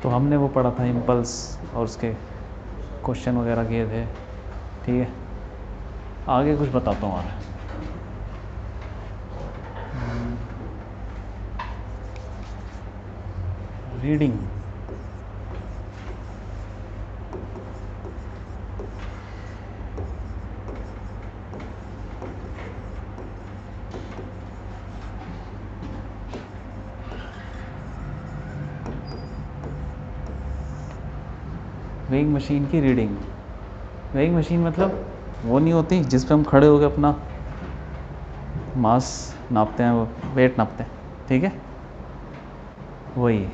तो हमने वो पढ़ा था इम्पल्स और उसके क्वेश्चन वगैरह किए थे। ठीक है, आगे कुछ बताता हूँ और रीडिंग। वेइंग मशीन की रीडिंग। वेइंग मशीन मतलब वो नहीं होती जिस पे हम खड़े होकर अपना मास नापते हैं, वो वेट नापते हैं। ठीक है, वही।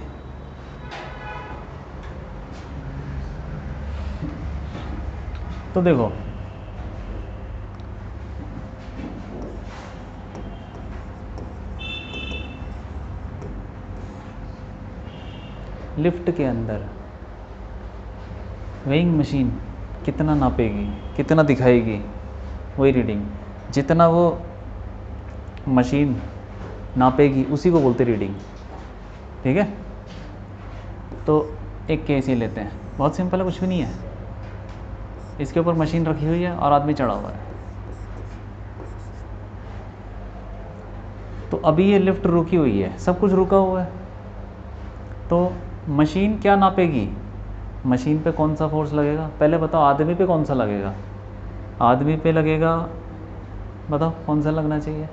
तो देखो, लिफ्ट के अंदर वेइंग मशीन कितना नापेगी, कितना दिखाएगी, वही रीडिंग। जितना वो मशीन नापेगी उसी को बोलते रीडिंग। ठीक है, तो एक केस ये लेते हैं, बहुत सिंपल है, कुछ भी नहीं है। इसके ऊपर मशीन रखी हुई है और आदमी चढ़ा हुआ है। तो अभी ये लिफ्ट रुकी हुई है, सब कुछ रुका हुआ है। तो मशीन क्या नापेगी, मशीन पे कौन सा फोर्स लगेगा। पहले बताओ आदमी पे कौन सा लगेगा, आदमी पे लगेगा, बताओ कौन सा लगना चाहिए।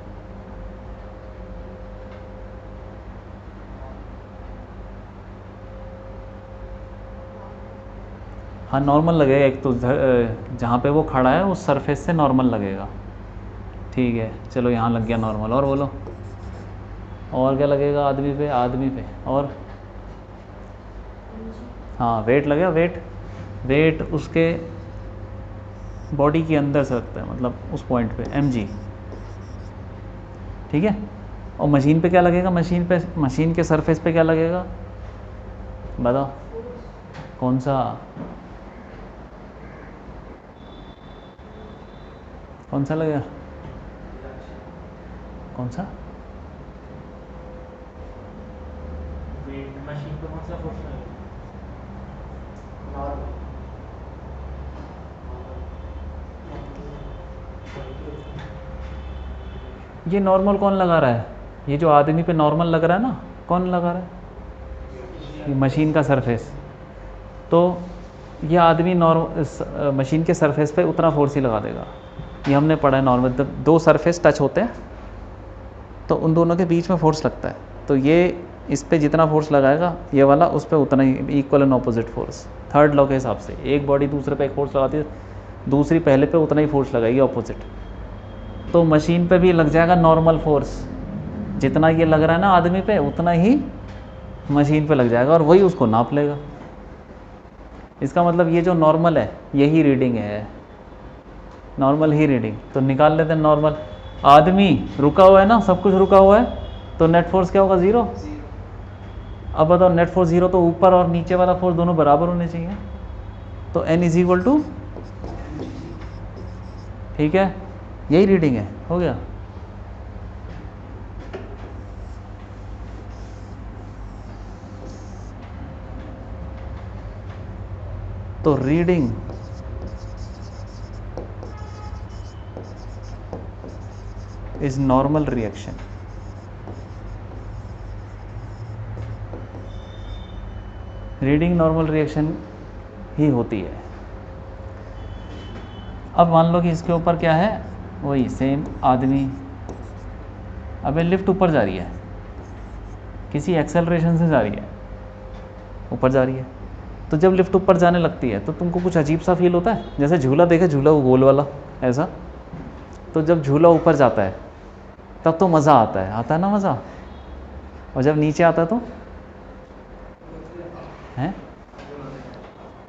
हाँ नॉर्मल लगेगा, एक तो जहाँ पे वो खड़ा है उस सरफेस से नॉर्मल लगेगा। ठीक है, चलो यहाँ लग गया नॉर्मल। और बोलो, और क्या लगेगा आदमी पे, आदमी पे और हाँ वेट लगेगा। वेट, वेट उसके बॉडी के अंदर से लगता है, मतलब उस पॉइंट पे mg। ठीक है, और मशीन पे क्या लगेगा, मशीन पे, मशीन के सरफेस पे क्या लगेगा, बताओ कौन सा, कौन सा लगेगा, कौन सा। मशीन पे कौन सा फोर्स लगेगा, ये नॉर्मल कौन लगा रहा है, ये जो आदमी पे नॉर्मल लग रहा है ना, कौन लगा रहा है, ये मशीन का सरफेस। तो ये आदमी मशीन के सरफेस पे उतना फोर्स ही लगा देगा। ये हमने पढ़ा है नॉर्मल, जब दो सरफेस टच होते हैं तो उन दोनों के बीच में फोर्स लगता है। तो ये इस पे जितना फोर्स लगाएगा ये वाला उस पर उतना ही, equal and opposite force. Third law के हिसाब से एक बॉडी दूसरे पे एक फोर्स लगाती है, दूसरी पहले पे उतना ही फोर्स लगाएगी ऑपोजिट। तो मशीन पे भी लग जाएगा नॉर्मल फोर्स, जितना ये लग रहा है ना आदमी पे उतना ही मशीन पे लग जाएगा और वही उसको नाप लेगा। इसका मतलब ये जो नॉर्मल है यही रीडिंग है, नॉर्मल ही रीडिंग। तो निकाल लेते हैं नॉर्मल। आदमी रुका हुआ है ना, सब कुछ रुका हुआ है, तो नेट फोर्स क्या होगा, ज़ीरो। अब बताओ नेट फोर्स ज़ीरो, तो ऊपर और नीचे वाला फोर्स दोनों बराबर होने चाहिए। तो n इज इक्वल टू, ठीक है, यही रीडिंग है, हो गया। तो reading is normal reaction. Reading normal reaction ही होती है। अब मान लो कि इसके ऊपर क्या है, वही सेम आदमी। अब ये लिफ्ट ऊपर जा रही है, किसी एक्सेलरेशन से जा रही है, ऊपर जा रही है। तो जब लिफ्ट ऊपर जाने लगती है तो तुमको कुछ अजीब सा फील होता है, जैसे झूला देखे, झूला वो गोल वाला ऐसा। तो जब झूला ऊपर जाता है तब तो मज़ा आता है ना मज़ा। और जब नीचे आता है तो हैं,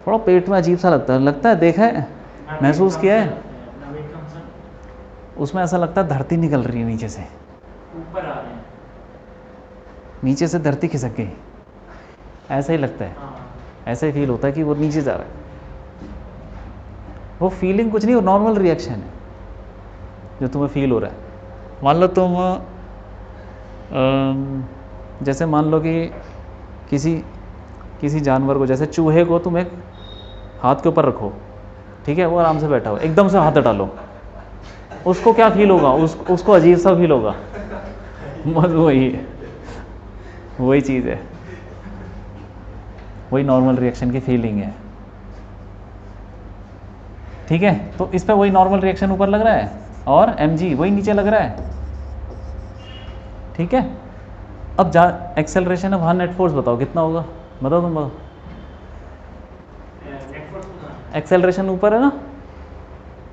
थोड़ा पेट में अजीब सा लगता है, देखा है, महसूस किया है। उसमें ऐसा लगता है धरती निकल रही है नीचे से, ऊपर आ रहे हैं, नीचे से धरती खिसक गई, ऐसा ही लगता है। ऐसा ही फील होता है कि वो नीचे जा रहा है। वो फीलिंग कुछ नहीं, वो नॉर्मल रिएक्शन है जो तुम्हें फील हो रहा है। मान लो तुम जैसे मान लो कि किसी किसी जानवर को, जैसे चूहे को तुम एक हाथ के ऊपर रखो, ठीक है, वो आराम से बैठा हो, एकदम से हाथ हटा लो, उसको क्या फील होगा? उसको अजीब सा फील होगा। बस वही चीज़ है, वही नॉर्मल रिएक्शन की फीलिंग है। ठीक है, तो इस पर वही नॉर्मल रिएक्शन ऊपर लग रहा है और mg वही नीचे लग रहा है। ठीक है, अब एक्सेलरेशन है, वहाँ नेट फोर्स बताओ कितना होगा, बताओ तुम बताओ। नेट फोर्स कितना? एक्सेलरेशन ऊपर है ना,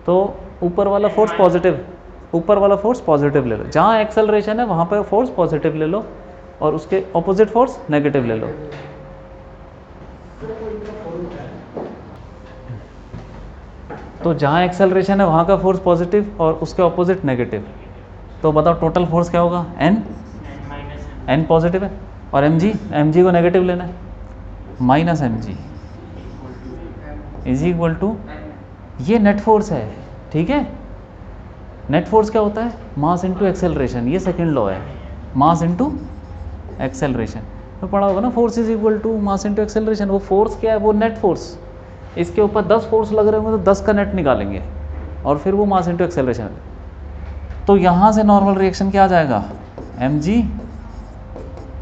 तो ऊपर वाला फोर्स पॉजिटिव, ऊपर वाला फोर्स पॉजिटिव ले लो, जहाँ एक्सेलरेशन है वहाँ पर फोर्स पॉजिटिव ले लो और उसके ऑपोजिट फोर्स नेगेटिव ले लो। तो जहाँ एक्सेलरेशन है वहाँ का फोर्स पॉजिटिव और उसके ऑपोजिट नेगेटिव, तो बताओ टोटल फोर्स क्या होगा? n, माइनस n पॉजिटिव है और mg को नेगेटिव लेना है, minus mg is equal to, ये नेट फोर्स है। ठीक है, नेट फोर्स क्या होता है? मास इनटू एक्सेलरेशन, ये सेकंड लॉ है, मास इनटू एक्सेलरेशन। तो पढ़ा होगा ना, force is equal to mass into acceleration. वो फोर्स क्या है? वो नेट फोर्स। इसके ऊपर 10 फोर्स लग रहे होंगे तो 10 का नेट निकालेंगे और फिर वो मास इनटू एक्सेलरेशन। तो यहाँ से नॉर्मल रिएक्शन क्या आ जाएगा? mg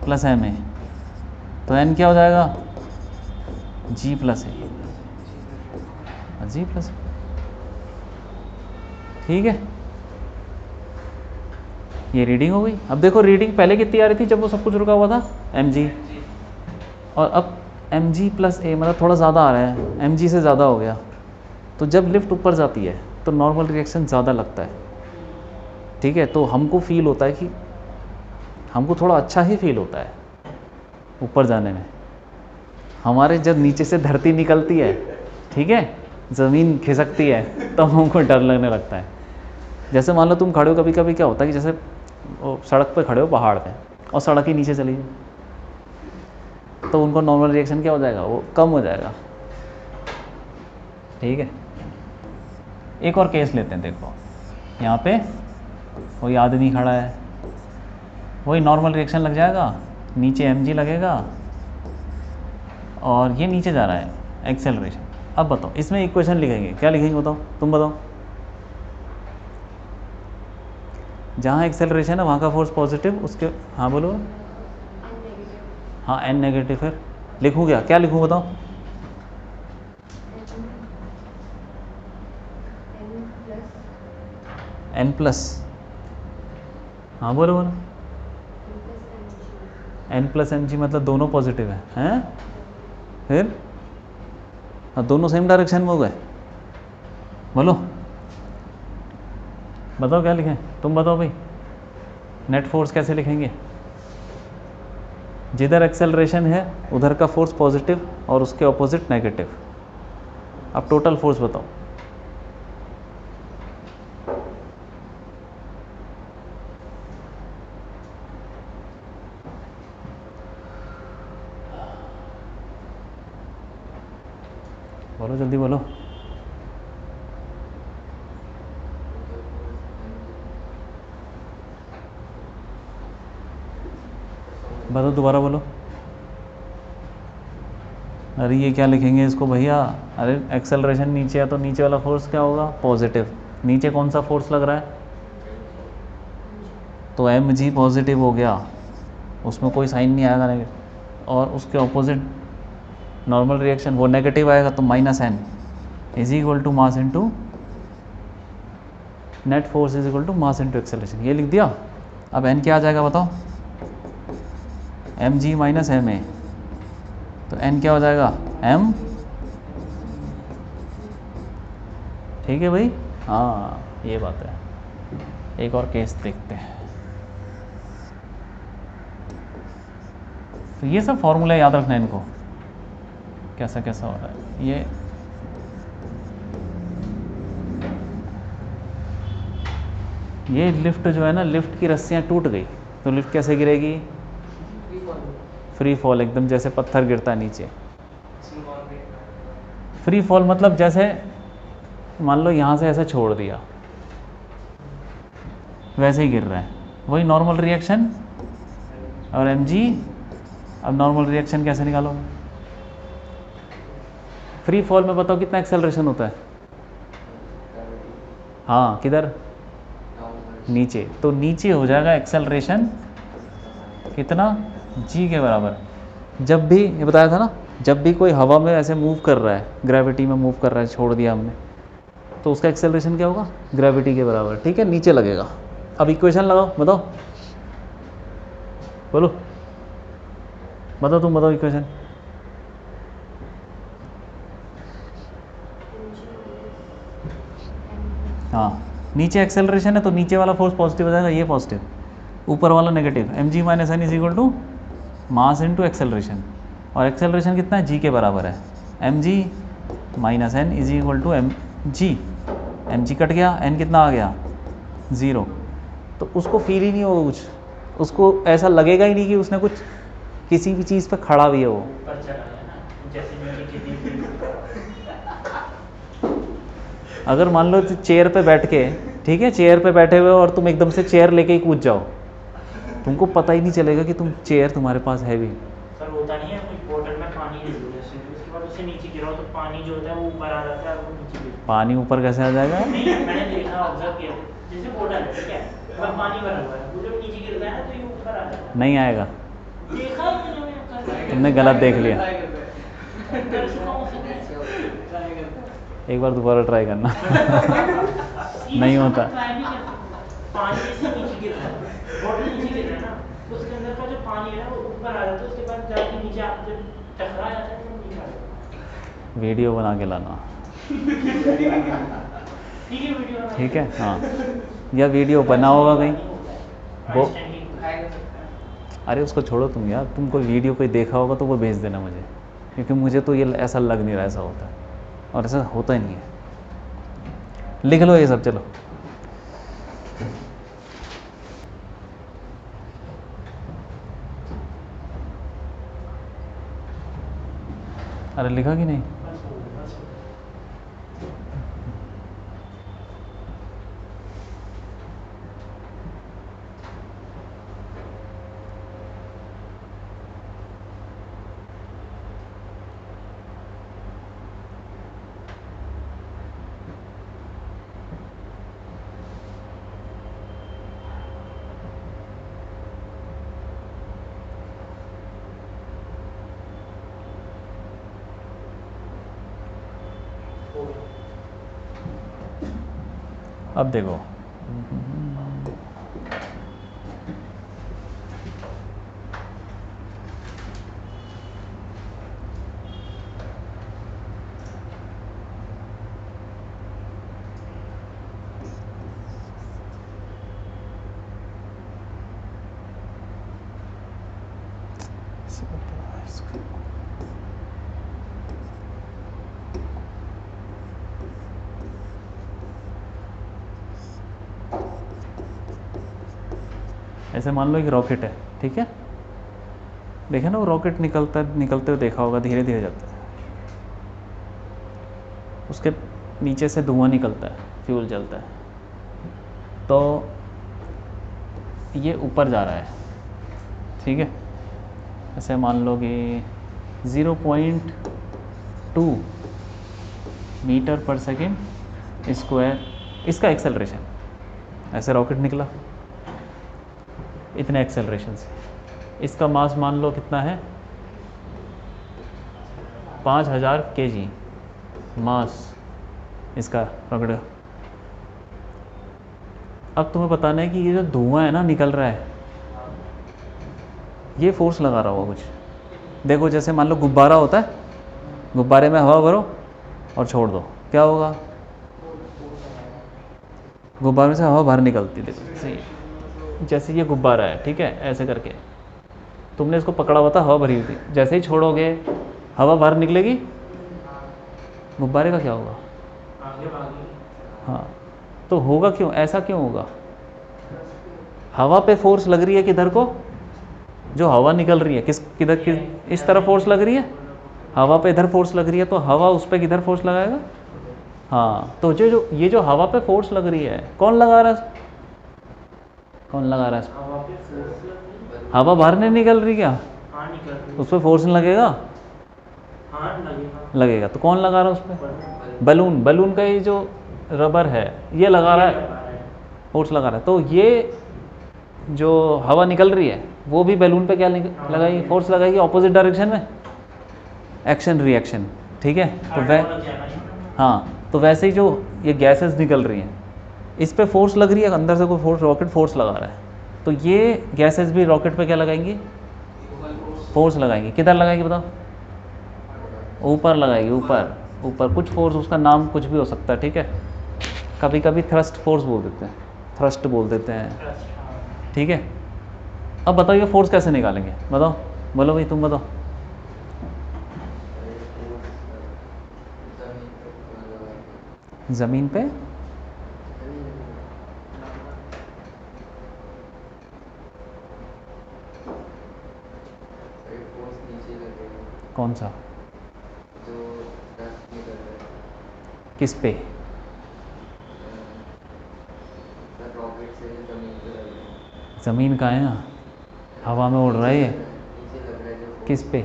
प्लस ma, तो n क्या हो जाएगा? g plus a, g plus. ठीक है, ये रीडिंग हो गई। अब देखो रीडिंग पहले कितनी आ रही थी जब वो सब कुछ रुका हुआ था? mg, और अब mg प्लस a, मतलब थोड़ा ज़्यादा आ रहा है, mg से ज़्यादा हो गया। तो जब लिफ्ट ऊपर जाती है तो नॉर्मल रिएक्शन ज़्यादा लगता है। ठीक है, तो हमको फील होता है कि हमको थोड़ा अच्छा ही फील होता है ऊपर जाने में। हमारे जब नीचे से धरती निकलती है, ठीक है, ज़मीन खिसकती है, तो हमको डर लगने लगता है। जैसे मान लो तुम खड़े हो, कभी कभी क्या होता है कि जैसे सड़क पे खड़े हो पहाड़ पे और सड़क ही नीचे चली जाए, तो उनको नॉर्मल रिएक्शन क्या हो जाएगा? वो कम हो जाएगा। ठीक है, एक और केस लेते हैं। देखो यहाँ पे कोई आदमी खड़ा है, वही नॉर्मल रिएक्शन लग जाएगा, नीचे mg लगेगा और ये नीचे जा रहा है एक्सेलरेशन। अब बताओ इसमें इक्वेशन लिखेंगे, क्या लिखेंगे बताओ, तुम बताओ। जहाँ एक्सेलरेशन है वहाँ का फोर्स पॉजिटिव, उसके, हाँ बोलो। हाँ n नेगेटिव, फिर लिखूँ क्या लिखूँ बताओ? n प्लस, हाँ बोलो बोलो। n प्लस mg मतलब दोनों पॉजिटिव हैं? फिर हाँ, दोनों सेम डायरेक्शन में हो गए। बोलो बताओ क्या लिखें, तुम बताओ भाई। नेट फोर्स कैसे लिखेंगे? जिधर एक्सेलरेशन है उधर का फोर्स पॉजिटिव और उसके ऑपोजिट नेगेटिव। अब टोटल फोर्स बताओ। बोलो जल्दी बोलो। बताओ दोबारा बोलो। अरे ये क्या लिखेंगे इसको भैया? अरे एक्सेलरेशन नीचे है तो नीचे वाला फोर्स क्या होगा? पॉजिटिव। नीचे कौन सा फोर्स लग रहा है? तो mg पॉजिटिव हो गया, उसमें कोई साइन नहीं आएगा नेगेटिव, और उसके ऑपोजिट नॉर्मल रिएक्शन वो नेगेटिव आएगा, तो minus n is equal to mass into net force is equal to mass into acceleration. ये लिख दिया। अब n क्या आ जाएगा बताओ? mg माइनस ma, तो n क्या हो जाएगा? m। ठीक है भाई, हाँ ये बात है। एक और केस देखते हैं। तो ये सब फॉर्मूला याद रखना है इनको, कैसा कैसा हो रहा है। ये लिफ्ट जो है ना, लिफ्ट की रस्सियाँ टूट गई तो लिफ्ट कैसे गिरेगी? फ्री फॉल, एकदम जैसे पत्थर गिरता है नीचे। फ्री फॉल मतलब जैसे मान लो यहाँ से ऐसे छोड़ दिया, वैसे ही गिर रहा है, वही नॉर्मल रिएक्शन। और mg, अब नॉर्मल रिएक्शन कैसे निकालोगे? फ्री फॉल में बताओ कितना एक्सेलरेशन होता है? हाँ किधर? नीचे। तो नीचे हो जाएगा एक्सेलरेशन कितना? जी के बराबर। जब भी ये बताया था ना, जब भी कोई हवा में ऐसे मूव कर रहा है, ग्रेविटी में मूव कर रहा है, छोड़ दिया हमने, तो उसका एक्सेलरेशन क्या होगा? ग्रेविटी के बराबर। ठीक है, नीचे लगेगा। अब इक्वेशन लगाओ, बताओ, बोलो, बताओ, तुम बताओ इक्वेशन। हाँ, नीचे एक्सेलरेशन है तो नीचे वाला फोर्स पॉजिटिव हो जाएगा, ये पॉजिटिव, ऊपर वाला negative. M G minus N is equal to mass into acceleration, और एक्सेलरेशन कितना है? जी के बराबर है। M G minus N is equal to M G. M G cut गया, एन कितना आ गया? 0। तो उसको फील ही नहीं होगा कुछ, उसको ऐसा लगेगा ही नहीं कि उसने कुछ किसी भी चीज़ पे खड़ा भी है वो। ऊपर चला गया ना, जैसे नीचे की थी। अगर मान लो चेयर पे बैठ के, ठीक है, चेयर पे बैठे हुए और तुम एकदम से चेयर लेके ही कूद जाओ, तुमको पता ही नहीं चलेगा कि तुम चेयर तुम्हारे पास है भी। सर होता नहीं है, कोई बोतल में पानी ले लो जैसे, उसके बाद उसे नीचे गिराओ तो पानी जो होता है वो ऊपर आ जाता है और वो नीचे गिरता पानी ऊपर कैसे आ जाएगा? है। नहीं, मैंने देखा, ऑब्जर्व किया, जैसे बोतल है, ठीक है, उसमें पानी भरा हुआ है, वो जब नीचे गिरता है ना तो ये ऊपर आ जाता है। नहीं आएगा, देखा है मैंने कर तुमने गलत देख लिया। चुका हूँ उसे। एक बार दोबारा ट्राई करना। नहीं होता। ट्राई नहीं कर सकते। पानी जैसे नीचे गिर रहा है, बोतल नीचे गिर रहा है ना, तो उसके अंदर का जो पानी है ना वो ऊपर आ जाता है, उसके बाद जाके नीचे जब टकरा जाता है तो नीचे आ जाता है। वीडियो बना के लाना, ठीक है, वीडियो बना ठीक है? हाँ, या वीडियो बना होगा कहीं वो, अरे उसको छोड़ो तुम यार, तुम कोई वीडियो कोई देखा होगा तो वो भेज देना मुझे, क्योंकि मुझे तो ये ऐसा लग नहीं रहा ऐसा होता है, और ऐसा होता ही नहीं है। लिख लो ये सब, चलो। अरे लिखा कि नहीं? अब देखो, ऐसे मान लो एक रॉकेट है, ठीक है, देखे ना वो रॉकेट निकलते हुए देखा होगा, धीरे धीरे जाता है, उसके नीचे से धुआं निकलता है, फ्यूल जलता है, तो ये ऊपर जा रहा है, ठीक है, ऐसे मान लो कि 0.2 मीटर पर सेकेंड स्क्वायर इसका एक्सेलरेशन, ऐसे रॉकेट निकला इतने एक्सेलरेशन से, इसका मास मान लो कितना है? 5000 kg मास इसका रॉकेट। अब तुम्हें बताना है कि ये जो धुआं है ना निकल रहा है, ये फोर्स लगा रहा होगा कुछ। देखो जैसे मान लो गुब्बारा होता है, गुब्बारे में हवा भरो और छोड़ दो, क्या होगा? गुब्बारे से हवा बाहर निकलती है, देखो सही, जैसे ये गुब्बारा है, ठीक है, ऐसे करके तुमने इसको पकड़ा हुआ था, हवा भरी हुई थी, जैसे ही छोड़ोगे हवा बाहर निकलेगी, गुब्बारे का क्या होगा? आगे भागी। हाँ, तो होगा क्यों, ऐसा क्यों होगा? हवा पे फोर्स लग रही है किधर को? जो हवा निकल रही है किधर इस तरफ फोर्स लग रही है, हवा पे इधर फोर्स लग रही है, तो हवा उस पर किधर फोर्स लगाएगा? हाँ, तो ये जो हवा पे फोर्स लग रही है, कौन लगा रहा है? कौन लगा रहा है? हवा पे फोर्स लग रही है। हवा बाहर नहीं निकल रही क्या? हाँ निकल रही है। उस पर फोर्स नहीं लगेगा? हाँ लगेगा। लगेगा। तो कौन लगा रहा है उस पर? बलून। बलून का ये जो रबर है ये लगा रहा है, फोर्स लगा रहा है। तो ये जो हवा निकल रही है वो भी बैलून पे क्या लगाएगी? फोर्स लगाएगी ऑपोजिट डायरेक्शन में, एक्शन रिएक्शन। ठीक है। तो हाँ, तो वैसे ही जो ये गैसेस निकल रही हैं इस पे फोर्स लग रही है, अंदर से कोई फोर्स, रॉकेट फोर्स लगा रहा है, तो ये गैसेस भी रॉकेट पे क्या लगाएंगी? फोर्स लगाएंगी। किधर लगाएंगी बताओ? ऊपर लगाएगी, ऊपर। ऊपर कुछ फोर्स, उसका नाम कुछ भी हो सकता है, ठीक है। कभी कभी थ्रस्ट फोर्स बोल देते हैं, थ्रस्ट बोल देते हैं, ठीक है। अब बताओ ये फोर्स कैसे निकालेंगे? बताओ, बोलो भाई, तुम बताओ। ज़मीन पे कौन सा? किस पे? ज़मीन कहाँ है? यहाँ हवा में उड़ रहा है ये। किस पे?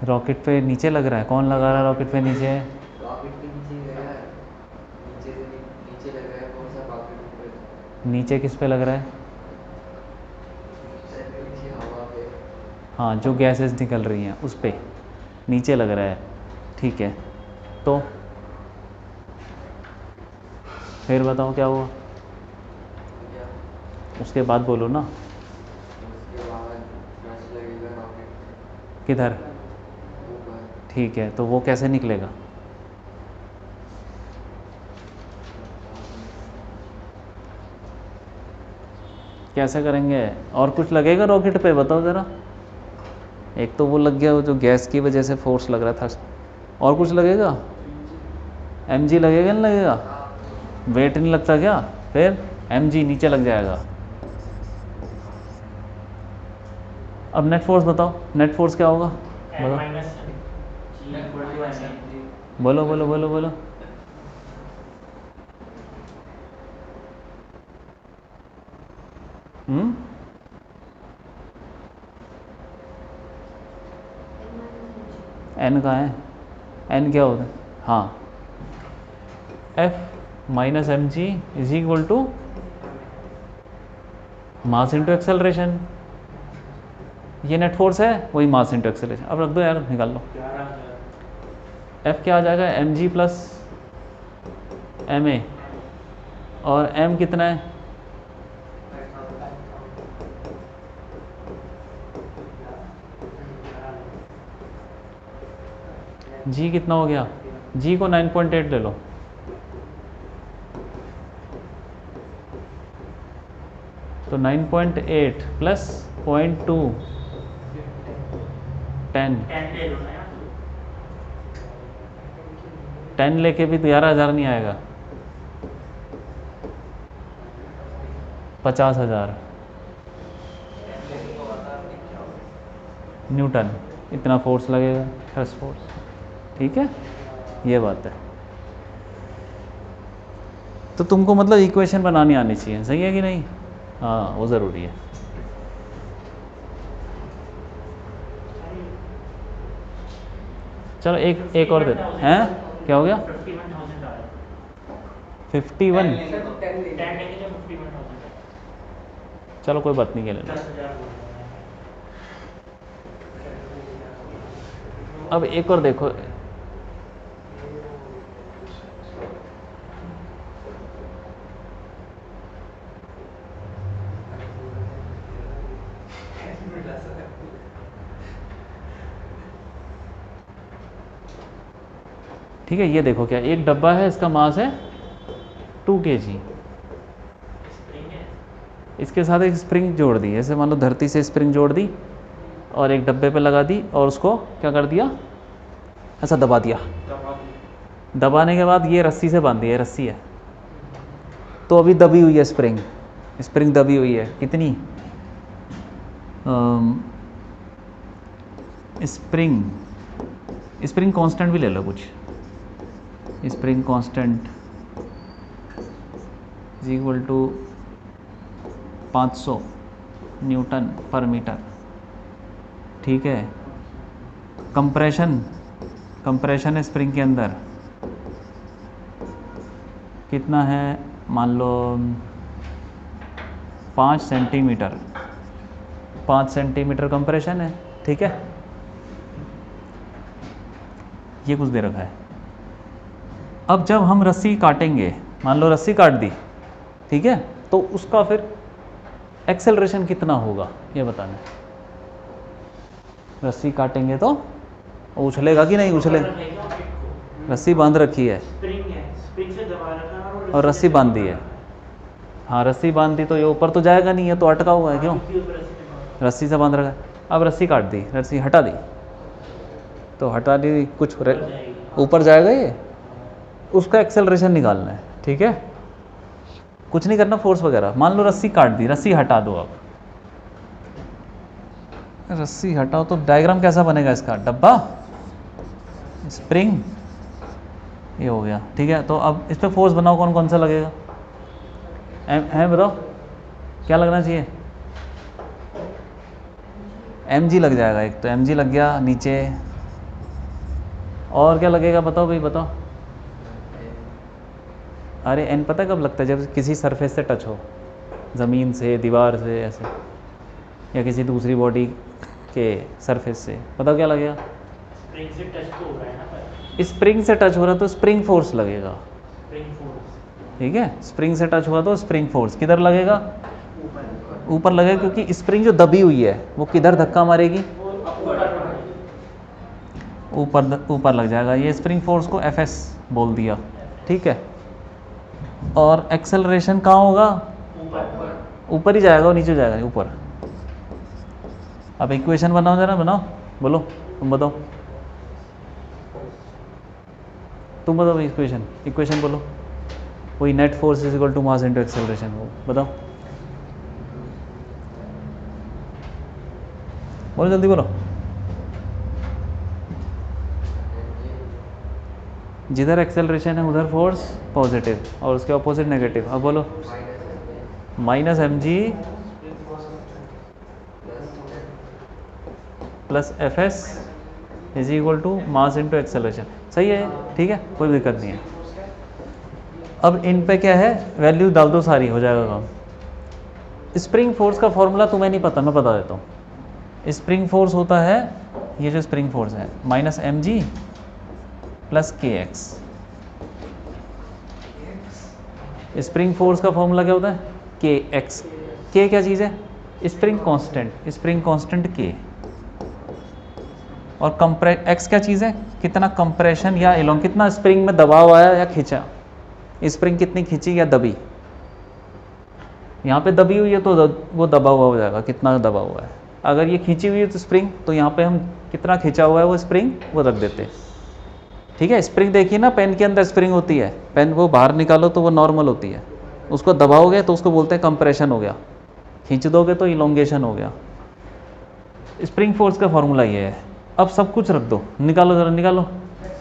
रॉकेट पे नीचे लग रहा है। कौन लगा रहा है रॉकेट पे नीचे? नीचे किस पे लग रहा है? हाँ, जो गैसेस निकल रही हैं उस पे नीचे लग रहा है, ठीक है। तो फिर बताओ क्या हुआ? उसके बाद बोलो ना। किधर? ठीक है, तो वो कैसे निकलेगा? कैसे करेंगे? और कुछ लगेगा रॉकेट पे? बताओ ज़रा। एक तो वो लग गया, वो जो गैस की वजह से फोर्स लग रहा था, और कुछ लगेगा? mg लगेगा? नहीं लगेगा? वेट नहीं लगता क्या? फिर mg नीचे लग जाएगा। अब नेट फोर्स बताओ, नेट फोर्स क्या होगा? बताओ, बोलो बोलो बोलो बोलो। एन कहाँ है? एन क्या होता है? हाँ, f minus m g is equal to mass into acceleration. ये नेट फोर्स है, वही मास इंटू एक्सेलरेशन। अब रख दो यार, निकाल लो। एफ क्या आ जाएगा? M g plus m a, और एम कितना है? जी कितना हो गया? जी को 9.8 ले लो। तो 9.8 प्लस 0.2 10 10 लेके भी तो 11,000 नहीं आएगा, 50,000 न्यूटन इतना फोर्स लगेगा, थ्रस्ट फोर्स। ठीक है, ये बात है। तो तुमको मतलब इक्वेशन बनानी आनी चाहिए, सही है कि नहीं? हाँ, वो ज़रूरी है। चलो एक और दे हैं। क्या हो गया? 51। चलो कोई बात नहीं, ले लेना। अब एक और देखो, ठीक है। ये देखो, क्या एक डब्बा है, इसका मास है 2 kg। इसके साथ एक स्प्रिंग जोड़ दी, जैसे मान लो धरती से स्प्रिंग जोड़ दी और एक डब्बे पे लगा दी, और उसको क्या कर दिया? ऐसा दबा दिया। दबाने के बाद ये रस्सी से बांध दी है, रस्सी है तो अभी दबी हुई है स्प्रिंग। स्प्रिंग दबी हुई है कितनी? स्प्रिंग स्प्रिंग कांस्टेंट भी ले लो कुछ। Spring constant is equal to 500 newton per metre. ठीक है, कंप्रेशन स्प्रिंग के अंदर कितना है, मान लो 5 सेंटीमीटर, 5 सेंटीमीटर कंप्रेशन है, ठीक है, ये कुछ दे रखा है। अब जब हम रस्सी काटेंगे, मान लो रस्सी काट दी, ठीक है, तो उसका फिर एक्सेलरेशन कितना होगा ये बताना है। रस्सी काटेंगे तो उछलेगा कि नहीं उछलेगा? रस्सी बांध रखी है स्प्रिंग से दबा रखा है और रस्सी बांध दी है। हाँ, रस्सी बांध दी तो ये ऊपर तो जाएगा नहीं, है तो अटका हुआ है, क्यों? रस्सी से बांध रखा है। अब रस्सी काट दी, रस्सी हटा दी, तो हटा दी, कुछ ऊपर जाएगा ये, उसका एक्सेलरेशन निकालना है, ठीक है। कुछ नहीं करना फोर्स वगैरह। मान लो रस्सी काट दी, रस्सी हटा दो। अब रस्सी हटाओ तो डायग्राम कैसा बनेगा इसका? डब्बा, स्प्रिंग, ये हो गया, ठीक है। तो अब इस पर फोर्स बनाओ, कौन कौन सा लगेगा? है बताओ, क्या लगना चाहिए? mg लग जाएगा एक, तो mg लग गया नीचे। और क्या लगेगा बताओ भाई, बताओ। अरे n पता है कब लगता है? जब किसी सरफेस से टच हो, ज़मीन से, दीवार से, ऐसे, या किसी दूसरी बॉडी के सरफेस से। बताओ क्या लगेगा? स्प्रिंग से टच तो हो रहा है ना पर स्प्रिंग से टच हो रहा है तो स्प्रिंग फोर्स लगेगा, स्प्रिंग फोर्स ठीक है। स्प्रिंग से टच हुआ तो स्प्रिंग फोर्स किधर लगेगा? ऊपर ऊपर लगेगा, क्योंकि स्प्रिंग जो दबी हुई है वो किधर धक्का मारेगी? ऊपर लग जाएगा। ये स्प्रिंग फोर्स को Fs बोल दिया, ठीक है। और एक्सेलरेशन कहाँ होगा? ऊपर ही जाएगा, और नीचे जाएगा ऊपर। अब इक्वेशन बनाओ जरा, बनाओ, बोलो, तुम बताओ, तुम बताओ इक्वेशन बोलो। वही net force is equal to mass into acceleration, वो बताओ, बोलो जल्दी बोलो। जिधर एक्सेलरेशन है उधर फोर्स पॉजिटिव और उसके अपोजिट नेगेटिव। अब बोलो, minus mg plus Fs is equal to mass into acceleration. सही है, ठीक है, कोई दिक्कत नहीं है। अब इन पे क्या है, वैल्यू डाल दो, सारी हो जाएगा काम। स्प्रिंग फोर्स का फॉर्मूला तुम्हें नहीं पता, मैं बता देता हूँ। स्प्रिंग फोर्स होता है, ये जो स्प्रिंग फोर्स है, minus mg plus kx। Spring force का फॉर्मूला क्या होता है? kx। k क्या चीज़ है? Spring constant k। और x क्या चीज़ है? कितना कंप्रेशन या एलोंग, कितना स्प्रिंग में दबाव आया या खींचा, स्प्रिंग कितनी खींची या दबी। यहाँ पे दबी हुई है तो वो दबा हुआ हो जाएगा, कितना दबा हुआ है। अगर ये खींची हुई है तो स्प्रिंग, तो यहाँ पे हम कितना खींचा हुआ है वो स्प्रिंग, वो रख देते हैं, ठीक है। स्प्रिंग देखिए ना, पेन के अंदर स्प्रिंग होती है, पेन वो बाहर निकालो तो वो नॉर्मल होती है, उसको दबाओगे तो उसको बोलते हैं कंप्रेशन हो गया, खींच दोगे तो इलोंगेशन हो गया। स्प्रिंग फोर्स का फॉर्मूला ये है। अब सब कुछ रख दो, निकालो जरा, निकालो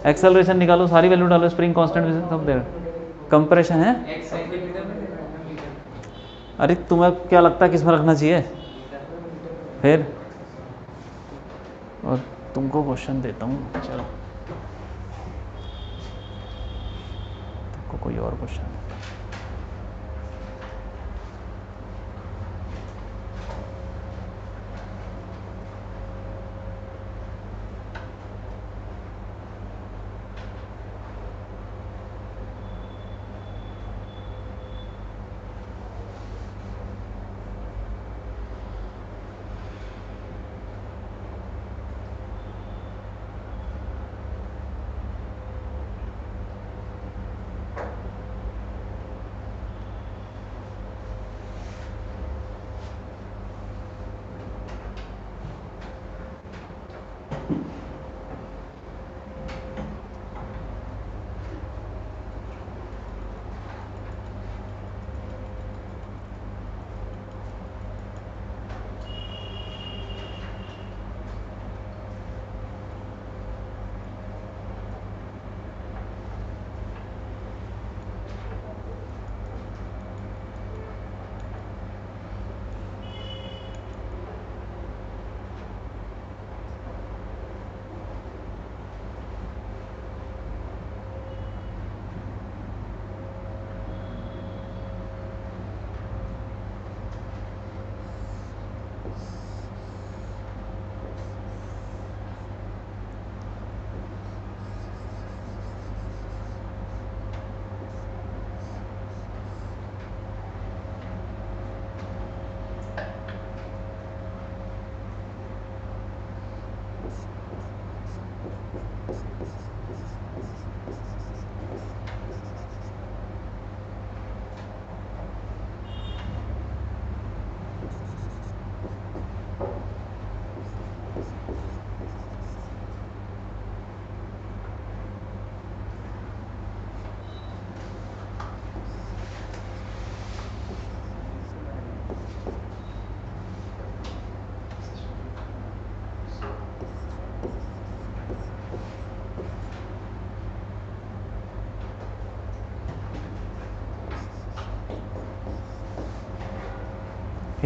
एक्सेलरेशन, निकालो, सारी वैल्यू डालो, स्प्रिंग कांस्टेंट सब दे, कंप्रेशन है। अरे तुम्हें क्या लगता है किस में रखना चाहिए फिर? और तुमको क्वेश्चन देता हूँ, चलो तुमको कोई और क्वेश्चन।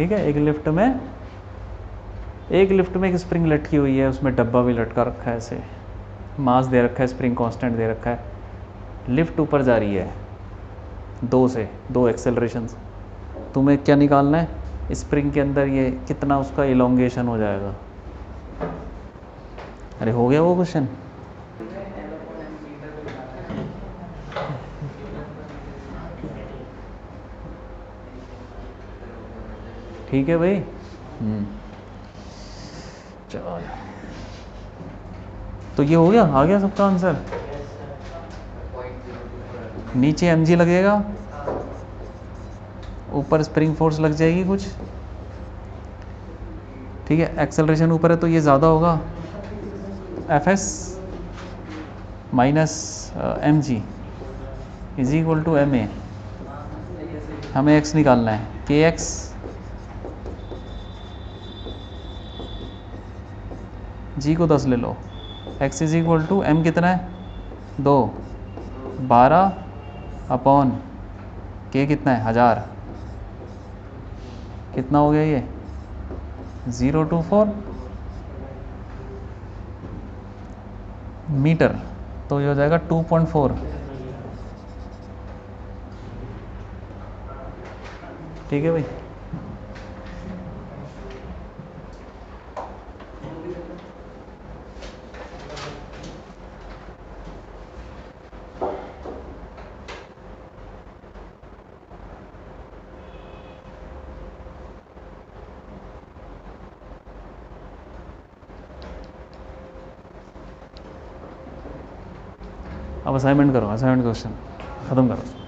ठीक है, एक लिफ्ट में एक स्प्रिंग लटकी हुई है, उसमें डब्बा भी लटका रखा है, ऐसे मास दे रखा है, स्प्रिंग कांस्टेंट दे रखा है, लिफ्ट ऊपर जा रही है 2 एक्सेलरेशन। तुम्हें क्या निकालना है, स्प्रिंग के अंदर ये कितना उसका इलोंगेशन हो जाएगा। अरे हो गया वो क्वेश्चन। ठीक है भाई। चलो तो ये हो गया, आ गया सबका आंसर। नीचे mg लगेगा, ऊपर स्प्रिंग फोर्स लग जाएगी कुछ, ठीक है। एक्सेलरेशन ऊपर है तो ये ज़्यादा होगा, Fs minus mg is equal to ma। हमें x निकालना है, kx g को 10 ले लो, x is equal to m कितना है 2, 12 अपॉन k कितना है 1000, कितना हो गया ये 024 मीटर, तो ये हो जाएगा 2.4। ठीक है भाई। अब असाइनमेंट करो, असाइनमेंट क्वेश्चन ख़त्म करो।